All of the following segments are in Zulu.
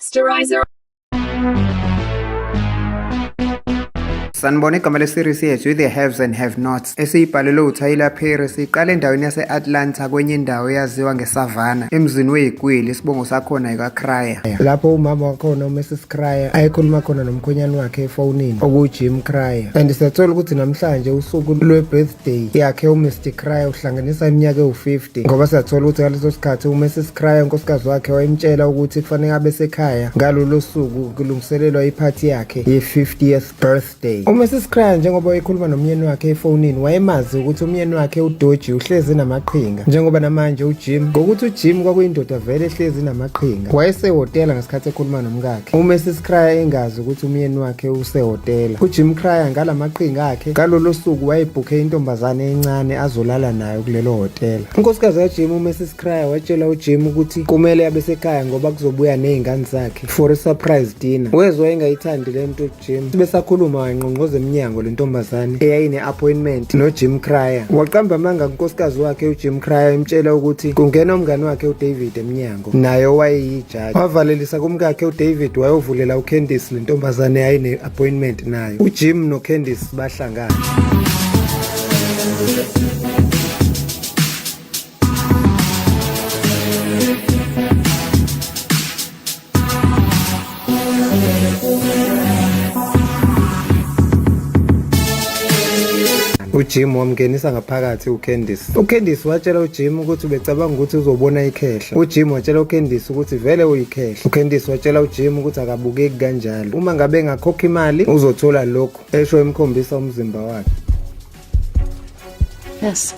Masterizer. Sanibona igama le-series yethu i-The Haves and Have-Nots esiyibhalelwe uTyler Perry. Siqale endaweni yase-Atlanta kwenye indawo eyaziwa nge-Savannah emzini wey'gwili. Isibongo sakhona ika-Cryer, lapho umama wakhona uMrs Cryer ayekhuluma khona nomkhwenyana wakhe efonini okuJim Cryer. And siyathola ukuthi namhlanje usuku lwe-birthday yakhe uMr Cryer uhlanganisa iminyaka ewu-50, ngoba siyathola ukuthi ngaleso sikhathi uMrs Cryer unkosikazi wakhe wayemtshela ukuthi kufanele abe sekhaya ngalolo suku kulungiselelwa iphathi yakhe ye-50th birthday. uMrs Cryer njengoba wayekhuluma nomyeni wakhe efonini wayemazi ukuthi umyeni wakhe uDoji uhlezi namaqhinga, njengoba namanje uJim, ngokuthi uJim kwakuyindoda vele ehlezi namaqhinga, wayesehhotela ngesikhathi ekhuluma nomkakhe. uMrs Cryer engazi ukuthi umyeni wakhe usehhotela. uJim Cryer ngalamaqhinga akhe ngalolo suku wayebhukhe intombazane encane azolala nayo kulelo hhotela. unkosikazi kaJim uMrs Cryer watshela uJim ukuthi kumele abe sekhaya ngoba kuzobuya ney'ngane zakhe for a surprise dinner. wezwa engayithandi lento uJim, sibesakhuluma wangqongqoza emnyango lentombazane eyayine-appointment noJim Cryer. waqamba amanga unkosikazi wakhe uJim Cryer emtshela ukuthi kungena umngane wakhe uDavid emnyango, naye owayeyijaji. wavalelisa kumkakhe uDavid wayovulela uCandice lentombazane eyayine-appointment nayo. uJim noCandice bahlangana. uJim wamngenisa ngaphakathi uCandice. uCandice watshela uJim ukuthi ubecabanga ukuthi uzobona ikhehla. uJim watshela uCandice ukuthi vele uyikhehla. uCandice watshela uJim ukuthi akabukeki kanjalo, uma ngabe engakhokha imali uzothola lokhu, esho emkhombisa umzimba wakhe. Yes.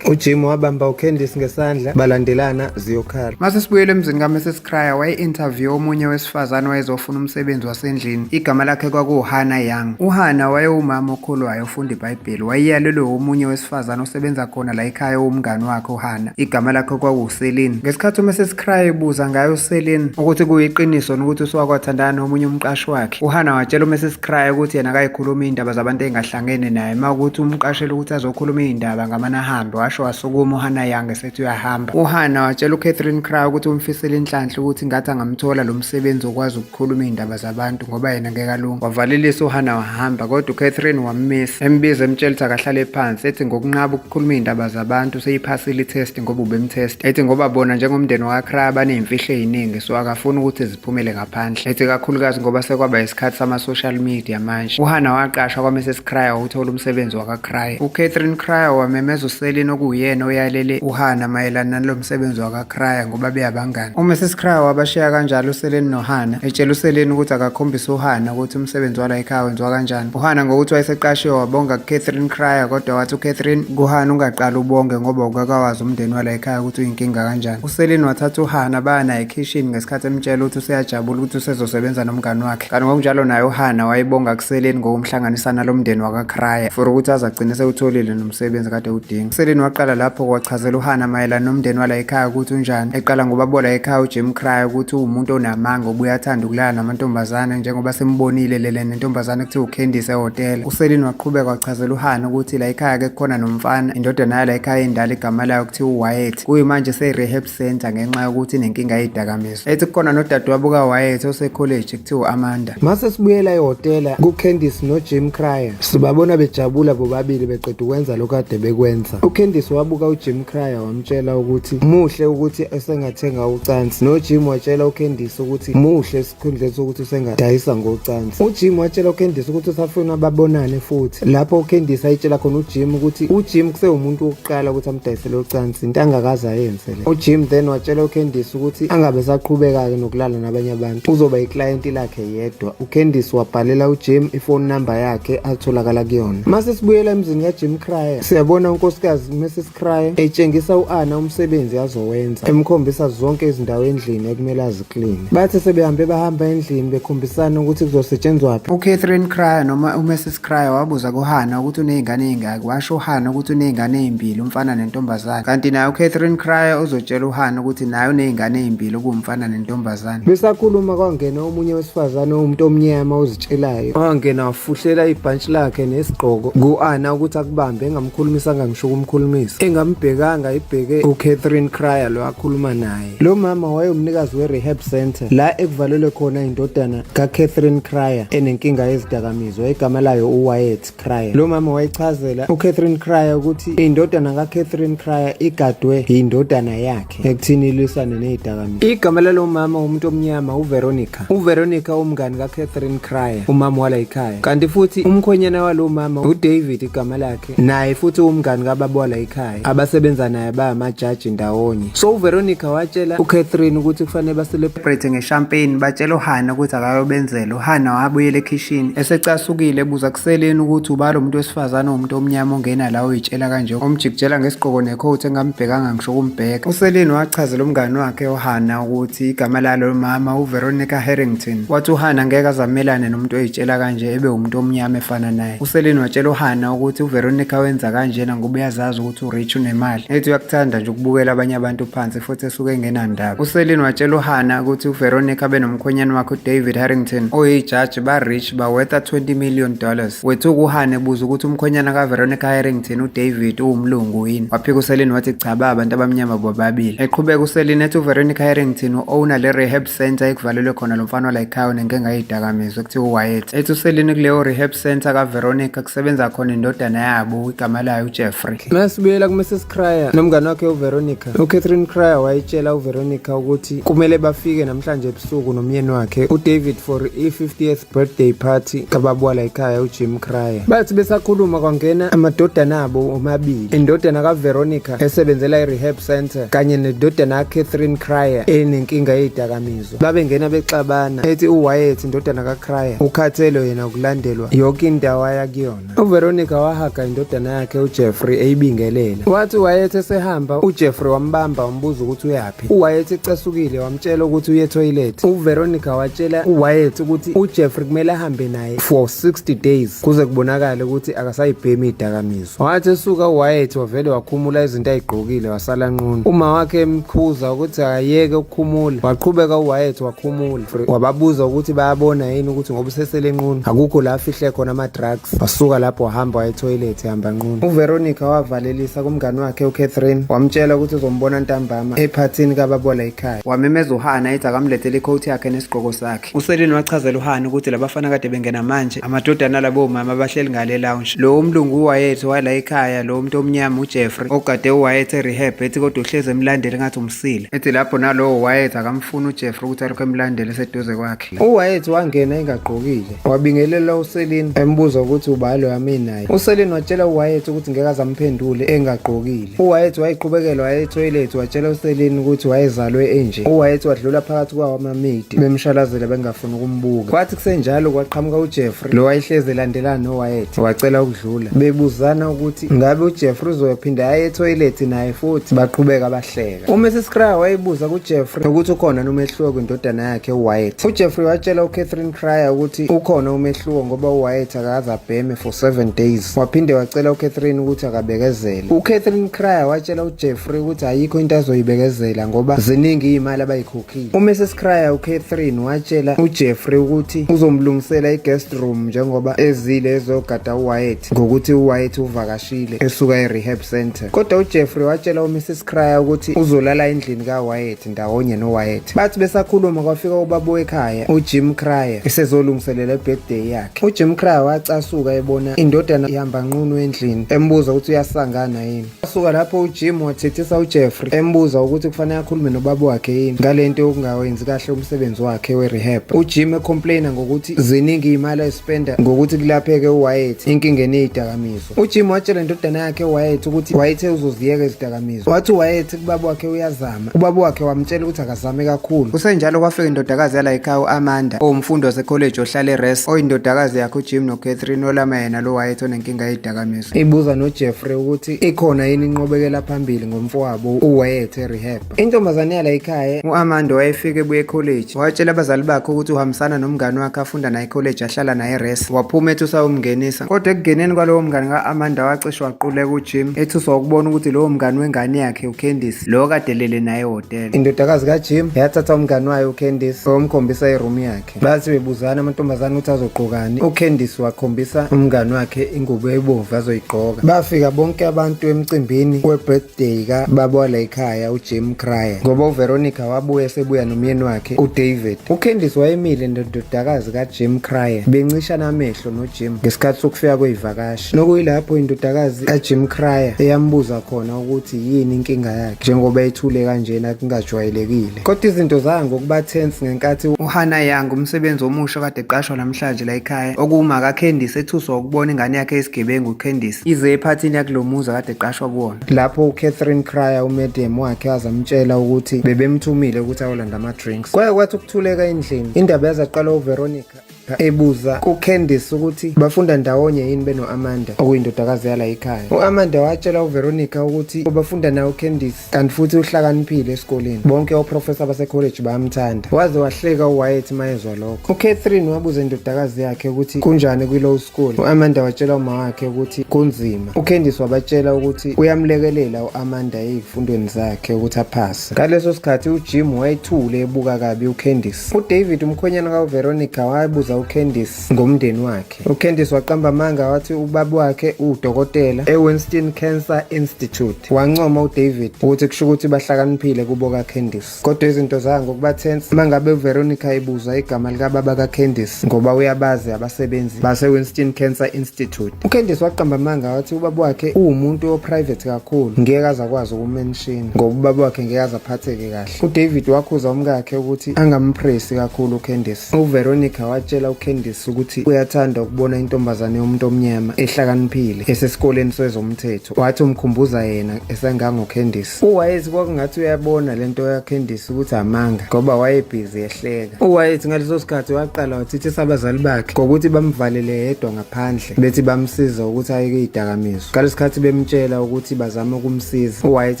uJim wabamba uCandice ngesandla balandelana ziyokhala. Mase sibuyele emzini kaMrs Cryer, waye-interview omunye wesifazane wayezofuna umsebenzi wasendlini. igama lakhe kwakuHannah Young. uHannah wayewumama okholwayo ofunda iBhayibheli. wayeyalelwe omunye wesifazane osebenza khona la ekhaya womngane wakhe uHannah. igama lakhe kwakuCeline. ngesikhathi uMrs Cryer ebuza ngayo uCeline ukuthi kuyiqiniso nokuthi usewakwathandana nomunye umqashi wakhe, uHannah watshela uMrs Cryer ukuthi yena akayikhuluma iy'ndaba zabantu ey'ngahlangene naye, ma ukuthi umqashele ukuthi azokhuluma iy'ndaba ngamane ahambe. wasukuma uHannah Young esethi uyahamba. uHannah watshela uCatherine Cryer ukuthi umfisela inhlanhla ukuthi ngathi angamthola lo msebenzi okwazi ukukhuluma iy'ndaba zabantu ngoba yena ngeke alunga. wavalelisa uHannah wahamba, kodwa uCatherine wammisa, embiza emtshela ukuthi akahlale phansi, ethi ngokunqaba ukukhuluma iy'ndaba zabantu seyiphasile itest ngoba ubemtest. ethi ngoba bona njengomndeni wakaCryer baney'mfihlo ey'ningi, so akafuni ukuthi ziphumele ngaphandle. ethi kakhulukazi ngoba sekwaba isikhathi sama-social media manje. uHannah waqashwa kwaMrs Cryer ukuthola umsebenzi wakaCryer. uCatherine Cryer wamemeza uCeline okuyena oyalele uHannah mayelana nalo msebenzi wakaCryer ngoba beyabangani. uMrs Cryer wabashiya kanjalo uCeline noHannah, etshela uCeline ukuthi akakhombise uHannah ukuthi umsebenzi wala ekhaya wenziwa kanjani. uHannah ngokuthi wayeseqashiwe wabonga kuCatherine Cryer, kodwa wathi uCatherine kuHannah ungaqala ubonge ngoba ukakawazi umndeni wala ekhaya ukuthi uyinkinga kanjani. uCeline wathatha uHannah baya naye ekhishini ngesikhathi emtshela ukuthi useyajabula ukuthi usezosebenza nomngane wakhe. kanti ngokunjalo naye uHannah wayebonga kuCeline ngokumhlanganisa nalo mndeni wakaCryer for ukuthi azagcine sewutholile nomsebenzi kade udinga. uCeline waqala lapho wachazela uHannah mayelana nomndeni wala ekhaya ukuthi unjani, eqala ngoba bola ekhaya uJim Cryer ukuthi uwumuntu onamanga, ubuyathanda ukulala namantombazane njengoba sembonile lele nentombazane ekuthiwa uCandice ehhotela. uCeline waqhubeka wachazela uHannah ukuthi la ekhaya ke kukhona nomfana, indodana yala ekhaya endala igama layo kuthiwa uWyatt, kuyimanje se-rehab center ngenxa yokuthi nenkinga yedakamizwa. ethi kukhona nodadewabo kaWyatt osekholeji kuthiwa uAmanda. mase sibuyela ehhotela kuCandice noJim Cryer, sibabona bejabula bobabili beqeda ukwenza lokhu kade bekwenza. uCandice wabuka uJim Cryer wamtshela ukuthi muhle ukuthi esengathenga ucansi, noJim watshela uCandice ukuthi muhle esikhundleni sokuthi usengadayisa ngocansi. uJim watshela uCandice ukuthi usafuna babonane futhi, lapho uCandice ayitshela khona uJim ukuthi uJim kusewumuntu wokuqala ukuthi amdayisele ucansi, into angakaze ayenze le. uJim then watshela uCandice ukuthi angabe saqhubeka-ke nokulala nabanye abantu, uzoba yiclayenti lakhe yedwa. uCandice wabhalela uJim ifone number yakhe atholakala kuyona. mase sibuyela emzini kaJim Cryer, siyabona unkosikazi uMrs Cryer etshengisa u-Anna umsebenzi azowenza, emkhombisa zonke izindawo endlini ekumele azikline. bathe sebehambe bahamba endlini bekhombisana ukuthi kuzosetshenzwaphi. uCatherine Cryer noma uMrs Cryer wabuza kuHannah ukuthi uney'ngane ey'ngaki. washo uHannah ukuthi uney'ngane ey'mbili, umfana nentombazane, kanti naye uCatherine Cryer uzotshela uHannah ukuthi naye uney'ngane ey'mbili, okuwumfana nentombazane. besakhuluma kwangena omunye wesifazane umuntu omnyama ozitshelayo, wangena wafuhlela ibhantshi lakhe nesigqoko ku-Anna ukuthi akubambe, engamkhulumisanga ngisho ukumkhulumisa ukukhulumisa engambhekanga ibheke uCatherine Cryer lo akhuluma naye. Lo mama wayewumnikazi we-rehab center la ekuvalelwe khona indodana kaCatherine Cryer enenkinga yezidakamizwa igama layo uWyatt Cryer. Lo mama wayichazela uCatherine Cryer ukuthi indodana kaCatherine Cryer igadwe yindodana yakhe ekuthini ilisane nezidakamizwa. Igama lalo mama umuntu omnyama uVeronica. uVeronica umngani kaCatherine Cryer, umama wala ekhaya. Kanti futhi umkhwenyana walo mama uDavid igama lakhe, naye futhi umngani kababa wala ekhaya abasebenza naye bayamajaji ndawonye. So uVeronica watshela uCatherine ukuthi kufanele baselebrate ngeshampeni, batshela uHana ukuthi akayobenzela. uHana wabuyela ekhishini esecasukile ebuza kuseleni ukuthi ubalo umuntu wesifazane umuntu omnyama ongena la uyitshela kanje, omjikijela ngesigqoko necoat engambhekanga ngisho ukumbheka. uSelini wachazela umngani wakhe uHana ukuthi igama lalo mama uVeronica Harrington. wathi uHana ngeke azamelane nomuntu oyitshela kanje ebe umuntu omnyama efana naye. uSelini watshela uHana ukuthi uVeronica wenza kanjena ngoba uyazazi ukuthi urich unemali, ethi uyakuthanda nje ukubukela abanye abantu phansi futhi esuke engenandaba. uSelini watshela uHana ukuthi uVeronica benomkhwenyana wakhe uDavid Harrington oyijaji, ba-rich, bawetha $20 million. wethuka uHana ebuza ukuthi umkhwenyana kaVeronica Harrington uDavid uwumlungu yini. waphika uSelini wathi cha, abantu abamnyama bobabili. eqhubeka uSelini ethi uVeronica Harrington u-owner le-rehab center ekuvalelwe khona lo mfana wala ekhaya nenkinga yezidakamizwa ekuthiwa uWyatt. ethi uSelini kuleyo rehab center kaVeronica kusebenza khona indodana yabo igama layo uJeffrey. Masibuyela kuMrs Cryer nomngani wakhe uVeronica. uCatherine Cryer wayitshela uVeronica ukuthi kumele bafike namhlanje ebusuku nomyeni wakhe uDavid for i-50th birthday party kababa wala ekhaya uJim Cryer. Bathi besakhuluma kwangena amadodana abo omabili, indodana kaVeronica esebenzela i-rehab center kanye nedodana kaCatherine Cryer enenkinga yezidakamizwa. babengena bexabana ethi uWyatt indodana kaCryer ukhathelo yena ukulandelwa yonke indawo ayakuyona. uVeronica wahaga indodana yakhe uJeffrey eyibingelela. wathi uWyatt esehamba uJeffrey wambamba wambuza ukuthi uyaphi. uWyatt ecasukile wamtshela ukuthi uye toilet. uVeronica watshela uWyatt ukuthi uJeffrey kumele ahambe naye for 60 days kuze kubonakale ukuthi akasayibhemi izidakamizwa. wathi esuka uWyatt wavele wakhumula izinto ayigqokile wasala nqunu. uma wakhe emkhuza ukuthi akayeke ukukhumula waqhubeka uWyatt wakhumula. wababuza ukuthi bayabona yini ukuthi ngoba usesele nqunu akukho la afihle khona ama-drugs. wasuka lapho wahamba waya etoilet ehamba nqunu. uVeronica wavalelisa kumngani wakhe uCatherine wamtshela ukuthi uzombona ntambama ephathini kababa wala ekhaya. wamemeza uHana ethi akamlethele icoat yakhe nesigqoko sakhe. uSelini wachazela uHana ukuthi labafana kade bengena manje amadodana labo mama abahleli ngale lounge. lo umlungu uWyatt wala ekhaya, lo muntu omnyama uJeffrey ogade uWyatt erehab, ethi kodwa uhleze emlandela ngathi umsile. ethi lapho nalo uWyatt akamfuna uJeffrey ukuthi alokho emlandela eseduze kwakhe. uWyatt wangena engagqokile wabingelela uSelini embuza ukuthi ubalo yami naye. uSelini watshela uWyatt ukuthi ngeke azamphendule engagqokile. uWyatt wayiqhubekela waya etoilet watshela uSelini ukuthi wayezalwe enje. uWyatt wadlula phakathi kwawo amamidi bemshalazela bengafuni ukumbuka. kwathi kusenjalo kwaqhamuka uJeffrey lo wayehlezi elandelana noWyatt wacela ukudlula. bebuzana ukuthi ngabe uJeffrey uzophinda aye etoilet naye futhi baqhubeka bahleka. uMrs Cryer wayibuza kuJeffrey ukuthi ukhona nomehluko kwindodana yakhe uWyatt. uJeffrey watshela uCatherine Cryer ukuthi ukhona umehluko ngoba uWyatt akaze abheme for 7 days. waphinde wacela uCatherine ukuthi akabekezele. uCatherine Cryer watshela uJeffrey ukuthi ayikho into azoyibekezela ngoba ziningi izimali abayikhokhile. uMrs Cryer uCatherine watshela uJeffrey ukuthi uzomlungisela i-guest room njengoba ezile ezogada uWyatt ngokuthi uWyatt uvakashile esuka e-rehab center. kodwa uJeffrey watshela uMrs Cryer ukuthi uzolala endlini kaWyatt ndawonye noWyatt. bathi besakhuluma kwafika ubaba ekhaya uJim Cryer esezolungiselela ibirthday yakhe. uJim Cryer wacasuka ebona indodana ihamba nqunu endlini embuza ukuthi uyasangana yini. wasuka lapho uJim wathethisa uJeffrey embuza ukuthi kufanele akhulume nobaba wakhe yini ngalento yokungawenzi kahle umsebenzi wakhe we-rehab. uJim ecomplaina ngokuthi ziningi izimali ayispenda ngokuthi kulapheke uWyatt inkingeni yezidakamizwa. uJim watshela indodana yakhe uWyatt ukuthi wayethe uzoziyeka izidakamizwa. wathi uWyatt kubaba wakhe uyazama. ubaba wakhe wamtshela ukuthi akazame kakhulu. kusenjalo kwafika indodakazi yala ekhaya uAmanda owumfundi wasekholeji ohlala eRest oyindodakazi yakhe uJim noCatherine olama yena lo Wyatt onenkinga yezidakamizwa. ibuza noJeffrey ukuthi ikhona yini inqobekela phambili ngomfowabo uWyatt erehab. intombazane yala ekhaya uAmanda wayefika ebuye ekholeji watshela abazali bakhe ukuthi uhambisana nomngani wakhe afunda naye ekholeji ahlala naye eRest. waphuma ethi usawumngenisa, kodwa ekungeneni kwalowo mngani kaAmanda wacishwa waquleka uJim ethi usawukubona ukuthi lowo mngani wengane yakhe uCandice lo kadelele naye ehotela. indodakazi kaJim yathatha umngani wayo uCandice wamkhombisa iroom yakhe. bathi bebuzana amantombazane ukuthi azogqokani. uCandice wakhombisa umngani wakhe ingubo ebomvu azoyigqoka. bafika bonke abantu abantu emcimbini we-birthday kababa wala ekhaya uJim Cryer, ngoba uVeronica wabuya esebuya nomyeni wakhe uDavid. uCandice wayemile nendodakazi kaJim Cryer, bencishana amehlo noJim ngesikhathi sokufika kweyivakashi, nokuyilapho indodakazi kaJim Cryer eyambuza khona ukuthi yini inkinga yakhe njengoba ethule kanjena kungajwayelekile. Kodwa izinto zanga ngokuba tense ngenkathi uHannah Young, umsebenzi omusha kade eqashwa namhlanje la ekhaya, okuma kaCandice ethuswa ukubona ingane yakhe yesigebengu uCandice ize ephathini yakulomuza kade eqashwa kuwona. Lapho uCatherine Cryer umedium wakhe wazamtshela ukuthi bebemthumile ukuthi ayolanda ama-drinks. Kwathi ukuthuleka endlini, indaba yazaqala uVeronica ebuza kuCandice ukuthi bafunda ndawonye yini beno-Amanda, okuyindodakazi yala ekhaya. u-Amanda watshela uVeronica ukuthi bafunda nawe uCandice kanti futhi uhlakaniphile esikoleni, bonke oprofesa basekholeji bayamthanda. Waze wahleka uWyatt mayezwa lokho. uCatherine wabuza indodakazi yakhe ukuthi kunjani kwi-law school. u-Amanda watshela uma wakhe ukuthi kunzima. uCandice wabatshela ukuthi uyamlekelela u-Amanda ezifundweni zakhe ukuthi aphase. Ngaleso sikhathi uJim wayethule ebuka kabi uCandice. uDavid umkhwenyana kaVeronica wabuza uCandice ngomndeni wakhe. uCandice waqamba amanga wathi ubaba wakhe udokotela eWinston Cancer Institute. Wancoma uDavid ukuthi kusho ukuthi bahlakaniphile kubo kaCandice. Kodwa izinto zanga ngokuba tense mangabe uVeronica ebuza igama likababa kaCandice ngoba uyabazi abasebenzi baseWinston Cancer Institute. uCandice waqamba amanga wathi ubaba wakhe uwumuntu oprivate kakhulu, ngeke azakwazi ukumention ngoba ubaba wakhe ngeke azaphatheke kahle. uDavid wakhuza umkakhe ukuthi angampresi kakhulu uCandice. uVeronica watshela uCandice ukuthi uyathanda ukubona intombazane yomuntu omnyama ehlakaniphile esesikoleni sezomthetho, wathi umkhumbuza yena esengangoCandice. uWyatt kwakungathi uyabona lento yaCandice ukuthi amanga ngoba wayebhizi ehleka. uWyatt ngaleso sikhathi waqala wathithisa abazali bakhe ngokuthi bamvalele yedwa ngaphandle bethi bamsiza ukuthi ayeke izidakamizwa. Ngalesikhathi bemtshela ukuthi bazama ukumsiza, uWyatt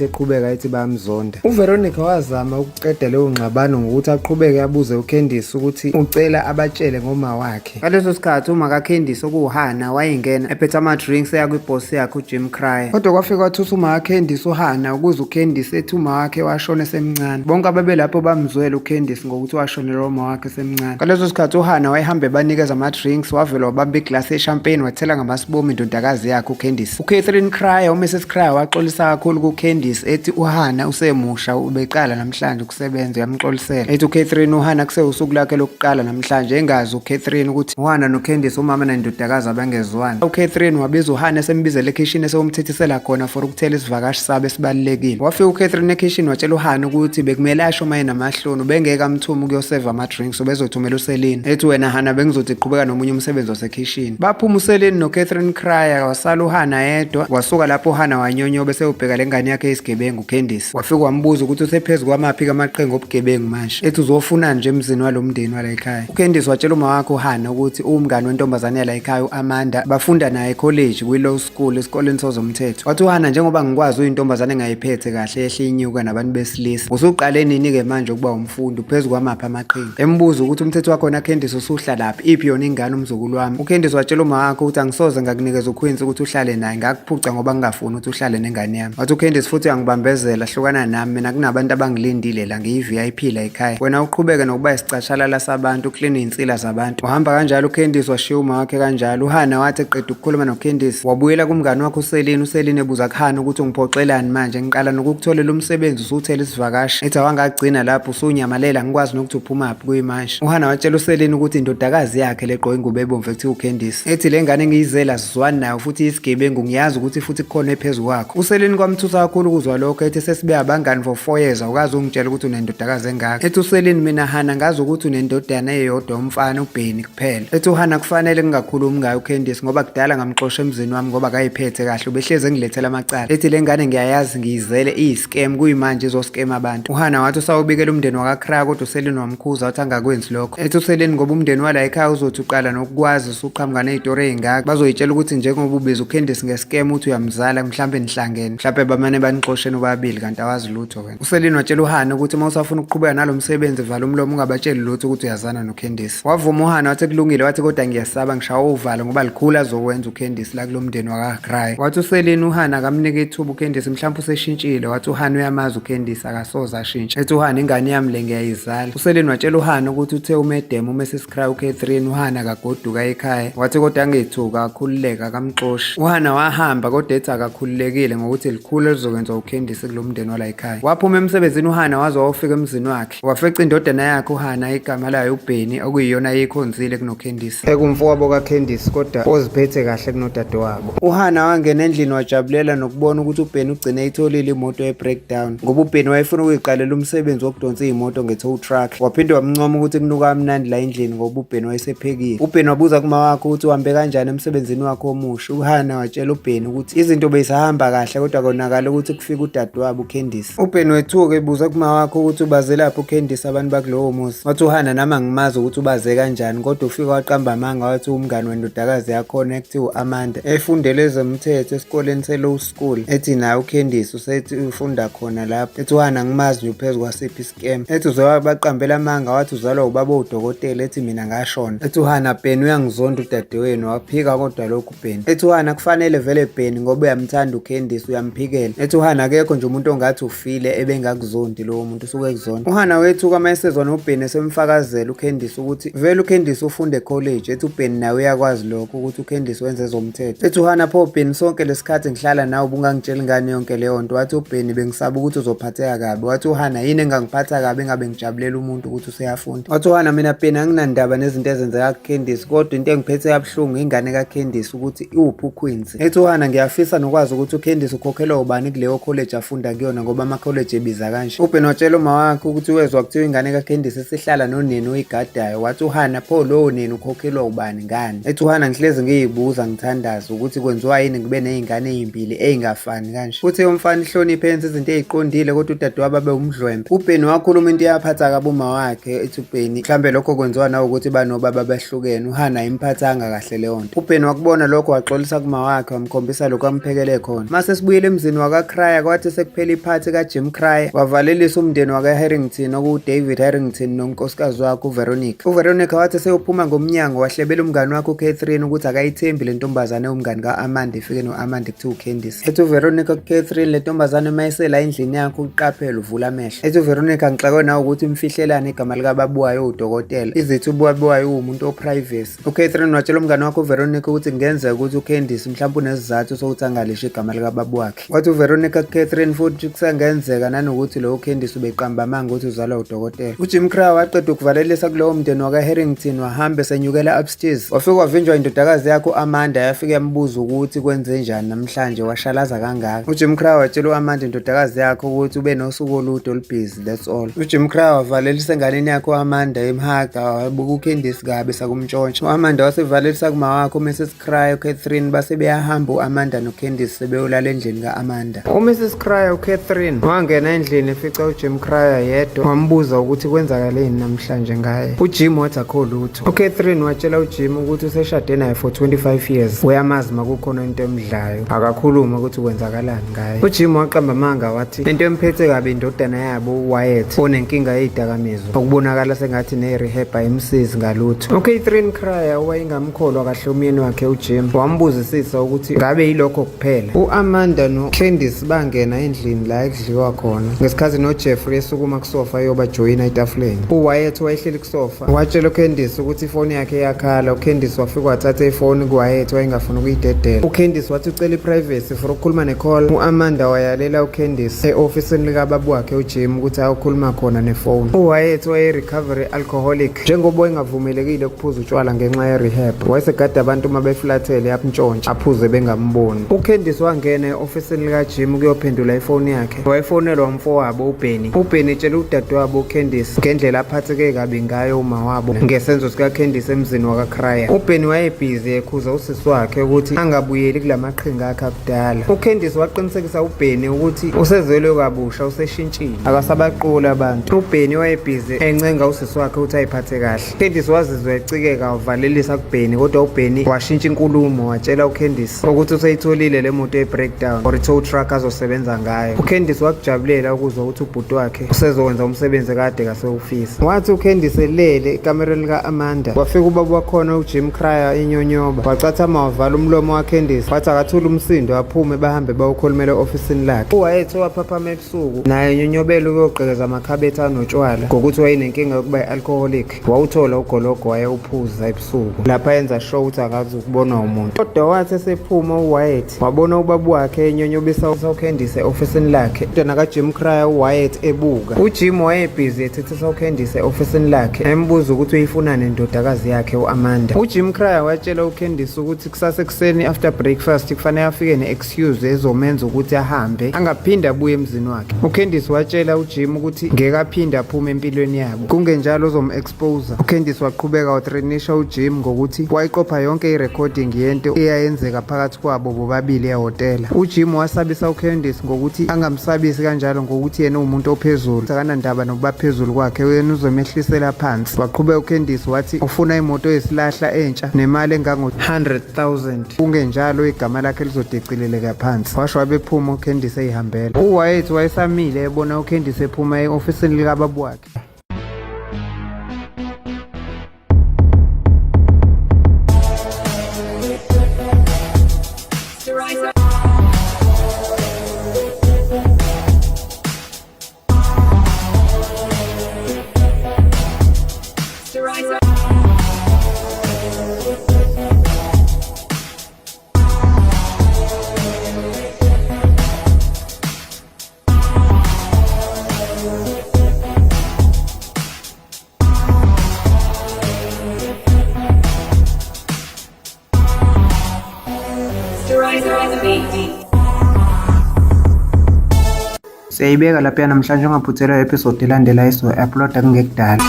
eqhubeka ethi bayamzonda. uVeronica wazama ukuqeda leyo ngxabano ngokuthi aqhubeke abuze uCandice ukuthi ucela abatshele ngoma wakhe. Ngaleso sikhathi uma kaCandice okuHannah wayengena ephethe ama-drinks eya kwibhosi yakhe uJim Cryer. Kodwa kwafika wathusa uma kaCandice uHannah ukuze uCandice ethi uma wakhe washona esemncane. Bonke ababelapho bamzwela uCandice ngokuthi washonela uma wakhe esemncane. Ngaleso sikhathi uHannah wayehamba ebanikeza ama-drinks, wavela wabamba iglasi ye-champagne wathela ngamasibomu indodakazi yakhe uCandice. uCatherine Cryer, uMrs Cryer, waxolisa kakhulu kuCandice ethi uHannah usemusha, ubeqala namhlanje ukusebenza, uyamxolisela. Ethi uCatherine uHannah kusewusuku lakhe lokuqala namhlanje, engazi uCatherine ukuthi uHannah noCandice umama nendodakazi abangezwani. uCatherine wabiza uHannah esembizela ekhishini esewumthethisela khona for ukuthela isivakashi sabo esibalulekile. Wafika uCatherine ekhishini watshela uHannah ukuthi bekumele asho uma enamahloni bengeke amthume ukuyoseva ama-drinks ubezothumela uSeline. Ethi wena Hannah bengizothi qhubeka nomunye umsebenzi wasekhishini. Baphuma uSeline noCatherine Cryer, wasala uHannah yedwa. Wasuka lapho uHannah wanyonyoba eseyobheka lengane yakhe yesigebengu uCandice. Wafika wambuza ukuthi usephezu kwamaphi kamaqhinga obugebengu manje. Ethi uzofuna nje emzini walomndeni wala ekhaya. uCandice watshela uma wakhe uHannah ukuthi umngane wentombazane yala ekhaya uAmanda bafunda naye ecollege kwi-law school esikoleni sezomthetho. Wathi uHannah njengoba ngikwazi uyintombazane engayiphethe kahle ehle inyuka nabantu besilisa, usuqale nini-ke manje ukuba umfundi uphezu kwamaphi amaqhinga. Embuza ukuthi umthetho wakho naCandice usuhlalaphi, iphi yona ingane umzukulu wami. uCandice watshela uma wakhe ukuthi angisoze ngakunikeza uQuincy ukuthi uhlale naye, ngakuphuca ngoba ngingafuni ukuthi uhlale nengane yami. Wathi uCandice futhi uyangibambezela, hlukana nami, mina kunabantu abangilindile la, ngiyi-VIP la ekhaya, wena uqhubeke nokuba isicashalala sabantu, ukline iy'nsila zabantu. Wahamba kanjalo uCandice washiya uma wakhe kanjalo. uHannah wathi eqeda ukukhuluma noCandice wabuyela kumngane wakhe uSeline. uSeline ebuza kuHannah ukuthi ungiphoxelani manje, ngiqala nokukutholela umsebenzi usuthela isivakashi. Ethi awangagcina lapho usunyamalela, ngikwazi nokuthi uphumaphi kuyimanje. uHannah watshela uSeline ukuthi indodakazi yakhe leqoka ingubo ebomvu ekuthiwa uCandice. Ethi le ngane engiyizela sizwani nayo futhi isigebengu, ngiyazi ukuthi futhi kukhona ephezu kwakho. uSeline kwamthusa kakhulu ukuzwa lokho. Ethi sesibe abangani for 4 years awukazi ungitshela ukuthi unendodakazi engaka. Ethi uSeline mina Hannah ngazi ukuthi unendodana eyodwa umfana uBenny kuphela. Ethi uHannah kufanele ngingakhulumi ngayo uCandice ngoba kudala ngamxosha emzini wami ngoba kayiphethe kahle, ubehleze ngilethela amacala. Ethi le ngane ngiyayazi ngiyizele iyi-scam, kuyimanje izoscam abantu. uHannah wathi usawubikela umndeni wakaCryer kodwa uSeline wamkhuza wathi angakwenzi lokho. Ethi uSeline ngoba umndeni wala ekhaya uzothi uqala nokukwazi usuqhamuka ney'tori ey'ngaka bazoyitshela ukuthi njengoba ubiza uCandice nge-scam uthi uyamzala, mhlampe nihlangene, mhlampe bamane banixosheni ubabili kanti awazi lutho wena. uSeline watshela uHannah ukuthi uma usafuna ukuqhubeka nalo msebenzi vala umlomo ungabatsheli lutho ukuthi uyazana noCandice. Wavuma wamuzama uHana wathi kulungile, wathi kodwa ngiyasaba ngishawa uvalo ngoba likhulu azokwenza uCandice la kulo mndeni wakaCry. Wathi uSelin uHana akamnika ithuba uCandice mhlawumbe useshintshile, wathi uHana uyamazi uCandice akasoze ashintshe. Ethi uHana ingane yami le ngiyayizala. USelin watshela uHana ukuthi uthe umedem uMrs Cry uCatherine uHana akagoduka ekhaya, wathi kodwa angethuka akhululeka akamxoshi. uHana wahamba kodwa ethi akakhululekile ngokuthi likhulu elizokwenza uCandice kulo mndeni wala ekhaya. Waphuma emsebenzini uHana waze wafika emzini wakhe, wafica indodana yakhe uHana igama layo uBenny okuyiyona ayikhonzile kunoCandice, ekumfowabo kaCandice kodwa oziphethe kahle kunodadewabo. uHana wangena endlini wajabulela nokubona ukuthi uBenny ugcine eyitholile imoto ye-breakdown ngoba uBenny wayefuna ukuyiqalela umsebenzi wokudonsa iy'moto nge-tow truck. Waphinde wamncoma ukuthi kunuka kamnandi la endlini ngoba uBenny wayesephekile. uBenny wabuza kuma wakhe ukuthi uhambe kanjani emsebenzini wakhe omusha. uHana watshela uBenny ukuthi izinto bezihamba kahle kodwa konakala ukuthi kufika udadewabo uCandice. uBenny wethuka ebuza kuma wakhe ukuthi ubaze lapho uCandice abantu bakulowo muzi. Wathi uHana nami angimazi ukuthi ubaze kanjani kodwa ufika waqamba amanga wathi umngane wendodakazi yakhona ekuthiwa uAmanda efundela ezomthetho esikoleni se-law school, ethi naye uCandice usethi ufunda khona lapho. Ethi uHana angimazi nje uphezu kwasiphi isikemu. Ethi uzoba baqambela amanga wathi uzalwa ubaba udokotela, ethi mina ngashona. Ethi uHana Benny uyangizonda udadewenu, waphika kodwa lokhu Benny. Ethi uHana kufanele vele Benny ngoba uyamthanda uCandice uyamphikela. Ethi uHana akekho nje umuntu ongathi ufile ebengakuzondi lowo muntu usuke ekuzonda. uHana wethuka mayesezwa noBenny semfakazela uCandice ukuthi vele uCandice ufunda ecollege. Ethi uBenny nawe uyakwazi lokho ukuthi uCandice wenze ezomthetho. Ethi uHana pho Benny sonke lesikhathi ngihlala nawe ubungangitshela ingane yonke leyo nto. Wathi uBenny bengisaba ukuthi uzophatheka kabi. Wathi uHana yini engangiphatha kabi engabe ngijabulela umuntu ukuthi useyafunda. Wathi uHana mina Benny anginandaba nezinto ezenzeka kuCandice kodwa into engiphethe kabuhlungu ingane kaCandice ukuthi iwuphi uQuincy. Ethi uHana ngiyafisa nokwazi ukuthi uCandice ukhokhelwa ubani kuleyo college afunda kuyona ngoba ama-college ebiza kanje. uBenny watshela uma wakhe ukuthi wezwa kuthiwa ingane kaCandice esihlala nonini oyigadayo. Wathi uHana pho lowo nini ukhokhelwa ubani ngani? Ethi uHana ngihlezi ngiyibuza ngithandaza ukuthi kwenziwa yini ngibe ney'ngane ey'mbili ey'ngafani kanje. Futhi umfana ihloniphe yenza izinto ey'qondile kodwa udadewabo abe umdlwembe. uBenny wakhuluma into eyaphatha kabi uma wakhe. Ethi uBenny mhlambe lokho kwenziwa nawe ukuthi banobaba behlukene. uHana ayimphathanga kahle leyo nto. uBenny wakubona lokho waxolisa kuma wakhe wamkhombisa lokho amphekele khona. Mase sibuyele emzini wakaCry kwathi sekuphela iphathi kaJim Cry wavalelisa umndeni wakaHarrington okuDavid Harrington nonkosikazi wakhe uVeronica. uVeronica wathi seyophuma ngomnyango wahlebela umngane wakhe uCatherine ukuthi akayithembi le ntombazane yomngane kaAmanda ifike noAmanda kuthiwa uCandice. Ethi uVeronica kuCatherine le ntombazane mayisela endlini yakhe uqaphela uvula amehlo. Ethi uVeronica ngixakwe nawe ukuthi imfihlelane igama likababuwayo udokotela izithi ubabuwayo uwumuntu oprivacy. uCatherine watshela umngane wakhe uVeronica ukuthi kungenzeka ukuthi uCandice mhlawumbe unesizathu sokuthi angalisho igama likababu wakhe. Wathi uVeronica kuCatherine futhi kusengenzeka nanokuthi lo uCandice ubeqamba amanga ukuthi uzalwa udokotela. uJim Cry waqeda ukuvalelisa kulowo mndeni wakaHarrington wahamba esenyukela upstairs. Wafika wavinjwa indodakazi yakhe uAmanda yafika yambuza ukuthi kwenze njani namhlanje washalaza kangaka. uJim Cry watshela uAmanda indodakazi yakhe ukuthi ube nosuku olude olubhizi, that's all. uJim Cry wavalelisa enganeni yakhe uAmanda emhaga wabuka uCandice kabe sakumntshontsha. uAmanda wasevalelisa kuma wakhe uMrs Cry uCatherine base beyahamba uAmanda noCandice sebeyolala endlini kaAmanda. uMrs Cry uCatherine wangena endlini efica uJim Cry yedwa wambuza ukuthi kwenzakaleni namhlanje ngaye. uJim wathi akho lutho. uCatherine watshela uJim ukuthi useshade naye for 25 years uyamazi makukhona into emdlayo akakhuluma ukuthi kwenzakalani ngaye. uJim waqamba amanga wathi into emphethe kabi indodana yabo uWyatt onenkinga yezidakamizwa okubonakala sengathi ne-rehab ayimsizi ngalutho. uCatherine Cry owayengamkholwa kahle umyeni wakhe uJim wambuzisisa ukuthi ngabe yilokho kuphela. uAmanda noCandice bangena endlini la ekudliwa khona ngesikhathi noJeffrey esukuma kusofa yobajoyina etafuleni. uWyatt wayehleli kusofa watshela uCandice ukuthi ifoni yakhe iyakhala. uCandice wafika wathatha ifoni kuWyatt wayengafuna ukuyidedela. uCandice wathi ucela iprivacy for ukukhuluma necall. uAmanda wayalela uCandice e-ofisini likababa wakhe uJim ukuthi ayokhuluma khona nefoni. uWyatt waye-recovery alcoholic njengoba wayengavumelekile ukuphuza utshwala ngenxa ye-rehab. wayesegada abantu uma befulathele yapntshontsha aphuze bengamboni. uCandice wangena e-ofisini likaJim ukuyophendula ifoni yakhe. wayefonelwa umfowabo uBenny. uBenny etshela udadewabo uCandice ngendlela aphatheke kabi ngayo uma wabo ngesenzo sikaCandice emzini wakaCry. uBenny wayebhizi ekhuza usisi wakhe ukuthi angabuyeli kulamaqhinga akhe akudala. uCandice waqinisekisa uBenny ukuthi usezelwe kabusha useshintshile akasabaqula abantu. uBenny wayebhizi encenga usisi wakhe ukuthi ayiphathe kahle. uCandice wazizwa ecikeka wavalelisa kuBenny kodwa uBenny washintsha inkulumo watshela uCandice ukuthi useyitholile le moto ye-breakdown or i-tow truck azosebenza ngayo. uCandice wakujabulela ukuzwa ukuthi ubhuti wakhe usezokwenza umsebenzi kade kasewufisa. wathi uCandice elele ekamereni lika-Amanda. Kwafika ubaba wakhona uJim Cryer enyonyoba, wacathama wavala umlomo waKendice, wathi akathula umsindo aphume bahambe bawukhulumela ofisini lakhe. UWyatt waphaphama ebusuku naye enyonyobela ukuyogqekeza amakhabethe anotshwala ngokuthi wayinenkinga yokuba yi-alcoholic. Wawuthola ugologo wayewuphuza ebusuku, lapha yenza sure ukuthi akazi ukubonwa umuntu. Kodwa wathi esephuma uWyatt wabona ubaba wakhe enyonyobisa uKendice ofisini lakhe. Indodana kaJim Cryer uWyatt ebuka. UJim wayebhizi ethethisa uKendice ofisini lakhe, embuza ukuthi uyifuna nendodakazi yakhe uAmanda. uJim Cryer watshela uKendice ukuthi kusasa ekuseni after breakfast kufanele afike ne-excuse ezomenza ukuthi ahambe angaphinde abuye emzini wakhe. uKendice watshela uJim ukuthi ngeke aphinde aphume empilweni yabo, kungenjalo uzom-expose. uKendice waqhubeka wathreatisha uJim ngokuthi wayiqopha yonke i-recording yento eyayenzeka phakathi kwabo bobabili ehhotela. uJim wasabisa uKendice ngokuthi angamsabisi kanjalo ngokuthi yena umuntu ophezulu, akanandaba nokuba phezulu kwakhe, yena uzomehlisela phansi. Waqhubeka uKendice wathi ufuna imoto yesilahla entsha nemali engango-100,000, kungenjalo igama lakhe lizodecileleka phansi. Washo wabephuma uKendice eyihambela. uWyatt wayesamile ebona uKendice ephuma e-ofisini likababa wakhe. Siyayibeka lapha namhlanje, ungaphuthelwa episode elandelayo sizo-uploada kungekudala.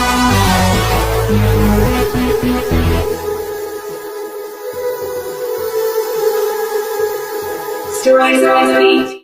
Rise on the beat.